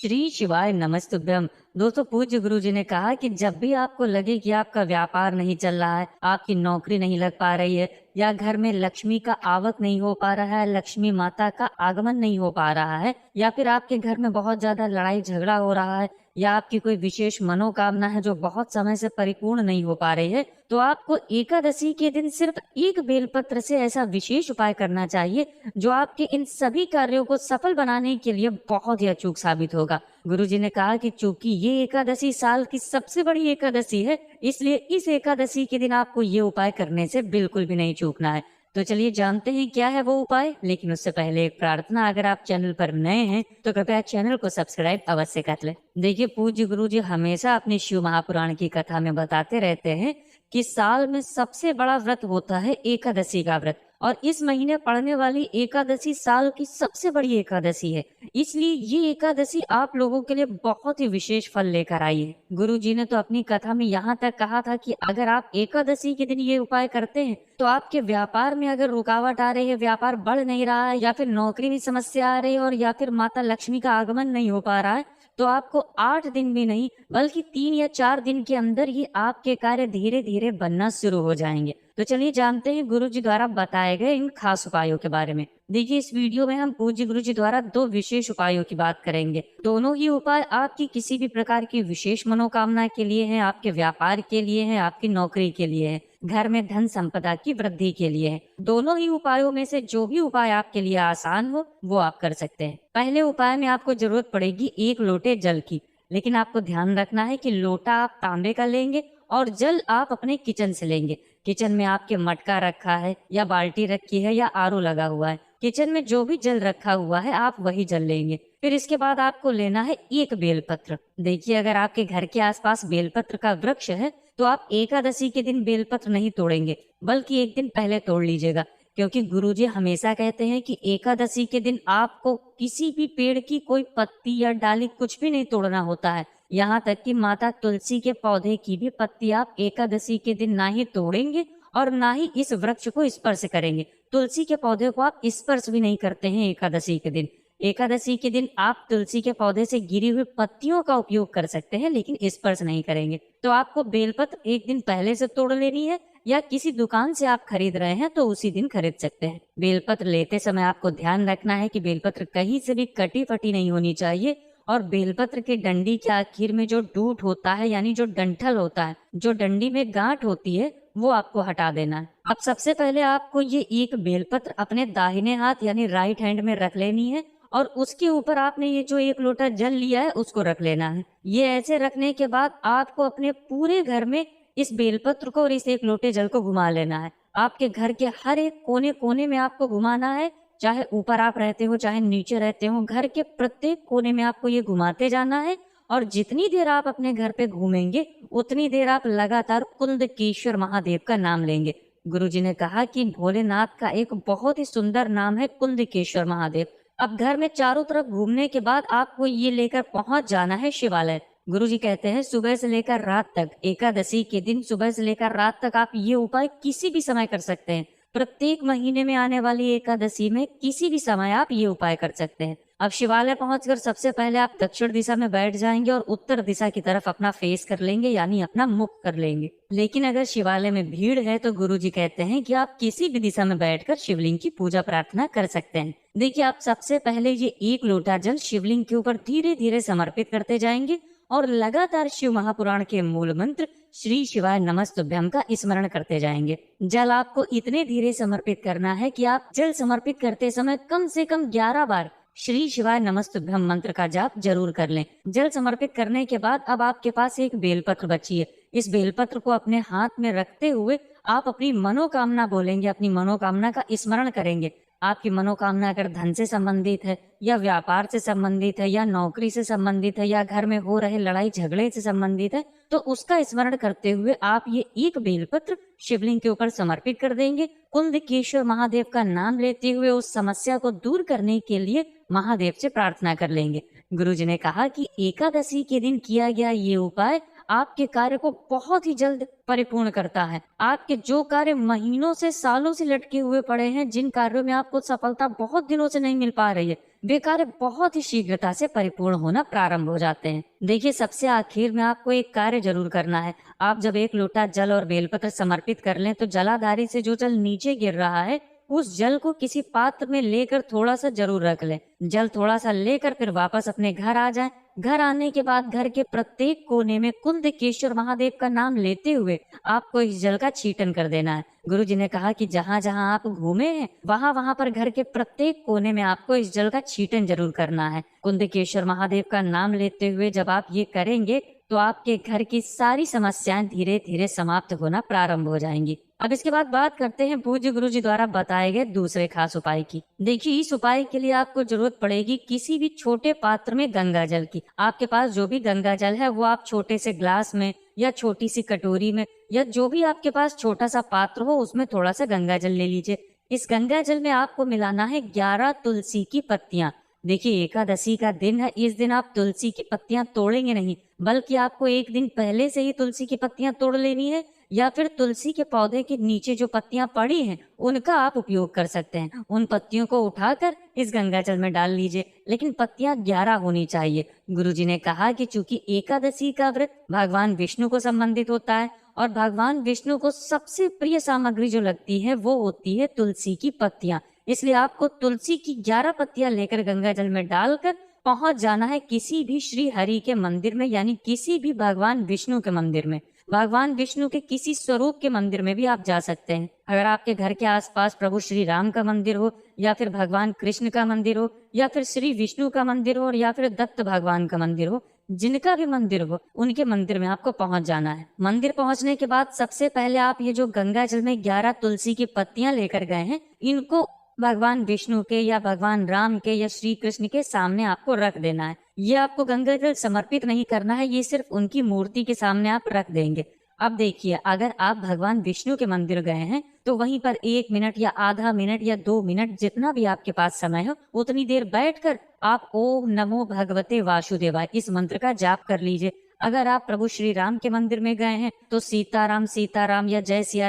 श्री शिवाय नमस्तुभ्यम। दोस्तों, पूज्य गुरु जी ने कहा कि जब भी आपको लगे कि आपका व्यापार नहीं चल रहा है, आपकी नौकरी नहीं लग पा रही है, या घर में लक्ष्मी का आवक नहीं हो पा रहा है, लक्ष्मी माता का आगमन नहीं हो पा रहा है, या फिर आपके घर में बहुत ज्यादा लड़ाई झगड़ा हो रहा है, या आपकी कोई विशेष मनोकामना है जो बहुत समय से परिपूर्ण नहीं हो पा रही है, तो आपको एकादशी के दिन सिर्फ एक बेलपत्र से ऐसा विशेष उपाय करना चाहिए जो आपके इन सभी कार्यों को सफल बनाने के लिए बहुत ही अचूक साबित होगा। गुरु जी ने कहा कि चूंकि ये एकादशी साल की सबसे बड़ी एकादशी है, इसलिए इस एकादशी के दिन आपको ये उपाय करने से बिल्कुल भी नहीं चूकना है। तो चलिए जानते हैं क्या है वो उपाय। लेकिन उससे पहले एक प्रार्थना, अगर आप चैनल पर नए हैं तो कृपया चैनल को सब्सक्राइब अवश्य कर ले। देखिए, पूज्य गुरु जी हमेशा अपने शिव महापुराण की कथा में बताते रहते हैं कि साल में सबसे बड़ा व्रत होता है एकादशी का व्रत, और इस महीने पड़ने वाली एकादशी साल की सबसे बड़ी एकादशी है। इसलिए ये एकादशी आप लोगों के लिए बहुत ही विशेष फल लेकर आई है। गुरु जी ने तो अपनी कथा में यहाँ तक कहा था कि अगर आप एकादशी के दिन ये उपाय करते हैं तो आपके व्यापार में अगर रुकावट आ रही है, व्यापार बढ़ नहीं रहा है, या फिर नौकरी में समस्या आ रही है, और या फिर माता लक्ष्मी का आगमन नहीं हो पा रहा है, तो आपको 8 दिन भी नहीं बल्कि 3 या 4 दिन के अंदर ही आपके कार्य धीरे धीरे बनना शुरू हो जाएंगे। तो चलिए जानते हैं गुरु जी द्वारा बताए गए इन खास उपायों के बारे में। देखिए, इस वीडियो में हम पूज्य गुरु जी द्वारा 2 विशेष उपायों की बात करेंगे। दोनों ही उपाय आपकी किसी भी प्रकार की विशेष मनोकामना के लिए हैं, आपके व्यापार के लिए हैं, आपकी नौकरी के लिए है, घर में धन संपदा की वृद्धि के लिए है। दोनों ही उपायों में से जो भी उपाय आपके लिए आसान हो वो आप कर सकते हैं। पहले उपाय में आपको जरूरत पड़ेगी 1 लोटे जल की, लेकिन आपको ध्यान रखना है कि लोटा आप तांबे का लेंगे और जल आप अपने किचन से लेंगे। किचन में आपके मटका रखा है या बाल्टी रखी है या आरओ लगा हुआ है, किचन में जो भी जल रखा हुआ है आप वही जल लेंगे। फिर इसके बाद आपको लेना है 1 बेलपत्र। देखिए, अगर आपके घर के आसपास बेलपत्र का वृक्ष है तो आप एकादशी के दिन बेलपत्र नहीं तोड़ेंगे, बल्कि एक दिन पहले तोड़ लीजिएगा, क्योंकि गुरुजी हमेशा कहते हैं कि एकादशी के दिन आपको किसी भी पेड़ की कोई पत्ती या डाली कुछ भी नहीं तोड़ना होता है। यहाँ तक कि माता तुलसी के पौधे की भी पत्ती आप एकादशी के दिन ना ही तोड़ेंगे और ना ही इस वृक्ष को स्पर्श करेंगे। तुलसी के पौधे को आप स्पर्श भी नहीं करते हैं एकादशी के दिन। एकादशी के दिन आप तुलसी के पौधे से गिरी हुई पत्तियों का उपयोग कर सकते हैं, लेकिन स्पर्श नहीं करेंगे। तो आपको बेलपत्र एक दिन पहले से तोड़ लेनी है, या किसी दुकान से आप खरीद रहे हैं तो उसी दिन खरीद सकते हैं। बेलपत्र लेते समय आपको ध्यान रखना है कि बेलपत्र कहीं से भी कटी फटी नहीं होनी चाहिए, और बेलपत्र के डंडी के आखिर में जो डूट होता है, यानी जो डंठल होता है, जो डंडी में गांठ होती है, वो आपको हटा देना है। अब सबसे पहले आपको ये 1 बेलपत्र अपने दाहिने हाथ यानी राइट हैंड में रख लेनी है, और उसके ऊपर आपने ये जो 1 लोटा जल लिया है उसको रख लेना है। ये ऐसे रखने के बाद आपको अपने पूरे घर में इस बेलपत्र को और इस 1 लोटे जल को घुमा लेना है। आपके घर के हर एक कोने कोने में आपको घुमाना है, चाहे ऊपर आप रहते हो चाहे नीचे रहते हो, घर के प्रत्येक कोने में आपको ये घुमाते जाना है। और जितनी देर आप अपने घर पे घूमेंगे उतनी देर आप लगातार कुंदकेश्वर महादेव का नाम लेंगे। गुरुजी ने कहा कि भोलेनाथ का एक बहुत ही सुंदर नाम है कुंदकेश्वर महादेव। अब घर में चारों तरफ घूमने के बाद आपको ये लेकर पहुंच जाना है शिवालय। गुरुजी कहते हैं सुबह से लेकर रात तक, एकादशी के दिन सुबह से लेकर रात तक आप ये उपाय किसी भी समय कर सकते हैं। प्रत्येक महीने में आने वाली एकादशी में किसी भी समय आप ये उपाय कर सकते हैं। अब शिवालय पहुंचकर सबसे पहले आप दक्षिण दिशा में बैठ जाएंगे और उत्तर दिशा की तरफ अपना फेस कर लेंगे, यानी अपना मुख कर लेंगे। लेकिन अगर शिवालय में भीड़ है तो गुरुजी कहते हैं कि आप किसी भी दिशा में बैठकर शिवलिंग की पूजा प्रार्थना कर सकते हैं। देखिए, आप सबसे पहले ये 1 लोटा जल शिवलिंग के ऊपर धीरे धीरे समर्पित करते जाएंगे और लगातार शिव महापुराण के मूल मंत्र श्री शिवाय नमस्तुभ्यम का स्मरण करते जाएंगे। जल आपको इतने धीरे समर्पित करना है कि आप जल समर्पित करते समय कम से कम 11 बार श्री शिवाय नमस्तुभ्यम मंत्र का जाप जरूर कर लें। जल समर्पित करने के बाद अब आपके पास एक बेलपत्र बची है। इस बेलपत्र को अपने हाथ में रखते हुए आप अपनी मनोकामना बोलेंगे, अपनी मनोकामना का स्मरण करेंगे। आपकी मनोकामना अगर धन से संबंधित है, या व्यापार से संबंधित है, या नौकरी से संबंधित है, या घर में हो रहे लड़ाई झगड़े से संबंधित है, तो उसका स्मरण करते हुए आप ये 1 बेलपत्र शिवलिंग के ऊपर समर्पित कर देंगे। कुंदकेश्वर महादेव का नाम लेते हुए उस समस्या को दूर करने के लिए महादेव से प्रार्थना कर लेंगे। गुरुजी ने कहा कि एकादशी के दिन किया गया ये उपाय आपके कार्य को बहुत ही जल्द परिपूर्ण करता है। आपके जो कार्य महीनों से सालों से लटके हुए पड़े हैं, जिन कार्यों में आपको सफलता बहुत दिनों से नहीं मिल पा रही है, वे कार्य बहुत ही शीघ्रता से परिपूर्ण होना प्रारंभ हो जाते हैं। देखिए, सबसे आखिर में आपको एक कार्य जरूर करना है। आप जब एक लोटा जल और बेलपत्र समर्पित कर लें तो जलाधारी से जो जल नीचे गिर रहा है, उस जल को किसी पात्र में लेकर थोड़ा सा जरूर रख लें। जल थोड़ा सा लेकर फिर वापस अपने घर आ जाएं। घर आने के बाद घर के प्रत्येक कोने में कुंदकेश्वर महादेव का नाम लेते हुए आपको इस जल का छींटन कर देना है। गुरु जी ने कहा कि जहाँ जहाँ आप घूमे हैं, वहाँ वहाँ पर घर के प्रत्येक कोने में आपको इस जल का छींटन जरूर करना है। कुंदकेश्वर महादेव का नाम लेते हुए जब आप ये करेंगे तो आपके घर की सारी समस्याएं धीरे धीरे समाप्त होना प्रारंभ हो जाएंगी। अब इसके बाद बात करते हैं पूज्य गुरु जी द्वारा बताए गए दूसरे खास उपाय की। देखिए, इस उपाय के लिए आपको जरूरत पड़ेगी किसी भी छोटे पात्र में गंगा जल की। आपके पास जो भी गंगा जल है वो आप छोटे से ग्लास में या छोटी सी कटोरी में या जो भी आपके पास छोटा सा पात्र हो उसमें थोड़ा सा गंगा जल ले लीजिए। इस गंगा जल में आपको मिलाना है 11 तुलसी की पत्तियां। देखिए, एकादशी का दिन है, इस दिन आप तुलसी की पत्तियां तोड़ेंगे नहीं, बल्कि आपको एक दिन पहले से ही तुलसी की पत्तियां तोड़ लेनी है, या फिर तुलसी के पौधे के नीचे जो पत्तियां पड़ी हैं उनका आप उपयोग कर सकते हैं। उन पत्तियों को उठाकर इस गंगा जल में डाल लीजिए, लेकिन पत्तियां 11 होनी चाहिए। गुरुजी ने कहा कि चूंकि एकादशी का व्रत भगवान विष्णु को संबंधित होता है और भगवान विष्णु को सबसे प्रिय सामग्री जो लगती है वो होती है तुलसी की पत्तियां, इसलिए आपको तुलसी की 11 पत्तियां लेकर गंगा जल में डालकर पहुंच जाना है किसी भी श्री हरि के मंदिर में, यानी किसी भी भगवान विष्णु के मंदिर में। भगवान विष्णु के किसी स्वरूप के मंदिर में भी आप जा सकते हैं। अगर आपके घर के आसपास प्रभु श्री राम का मंदिर हो, या फिर भगवान कृष्ण का मंदिर हो, या फिर श्री विष्णु का मंदिर हो, या फिर दत्त भगवान का मंदिर हो, जिनका भी मंदिर हो उनके मंदिर में आपको पहुंच जाना है। मंदिर पहुंचने के बाद सबसे पहले आप ये जो गंगा जल में 11 तुलसी की पत्तियां लेकर गए हैं, इनको भगवान विष्णु के या भगवान राम के या श्री कृष्ण के सामने आपको रख देना है। ये आपको गंगा जल समर्पित नहीं करना है, ये सिर्फ उनकी मूर्ति के सामने आप रख देंगे। अब देखिए, अगर आप भगवान विष्णु के मंदिर गए हैं तो वहीं पर 1 मिनट या आधा मिनट या 2 मिनट जितना भी आपके पास समय हो उतनी देर बैठकर आप ओम नमो भगवते वासुदेवाय इस मंत्र का जाप कर लीजिए। अगर आप प्रभु श्री राम के मंदिर में गए हैं तो सीताराम सीताराम या जय सिया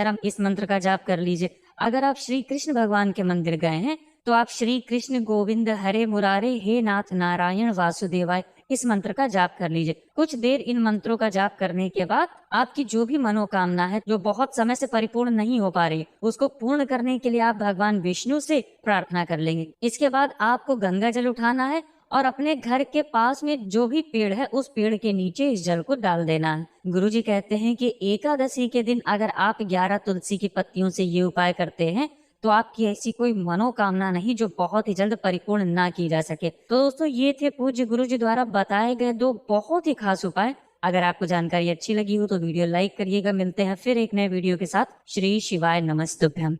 राम इस मंत्र का जाप कर लीजिए। अगर आप श्री कृष्ण भगवान के मंदिर गए हैं तो आप श्री कृष्ण गोविंद हरे मुरारे हे नाथ नारायण वासुदेवाय इस मंत्र का जाप कर लीजिए। कुछ देर इन मंत्रों का जाप करने के बाद आपकी जो भी मनोकामना है जो बहुत समय से परिपूर्ण नहीं हो पा रही, उसको पूर्ण करने के लिए आप भगवान विष्णु से प्रार्थना कर लेंगे। इसके बाद आपको गंगा जल उठाना है और अपने घर के पास में जो भी पेड़ है उस पेड़ के नीचे इस जल को डाल देना है। गुरुजी कहते हैं कि एकादशी के दिन अगर आप 11 तुलसी की पत्तियों से ये उपाय करते हैं तो आपकी ऐसी कोई मनोकामना नहीं जो बहुत ही जल्द परिपूर्ण ना की जा सके। तो दोस्तों, ये थे पूज्य गुरुजी द्वारा बताए गए 2 बहुत ही खास उपाय। अगर आपको जानकारी अच्छी लगी हो तो वीडियो लाइक करिएगा। मिलते हैं फिर एक नए वीडियो के साथ। श्री शिवाय नमस्तुभ्यम।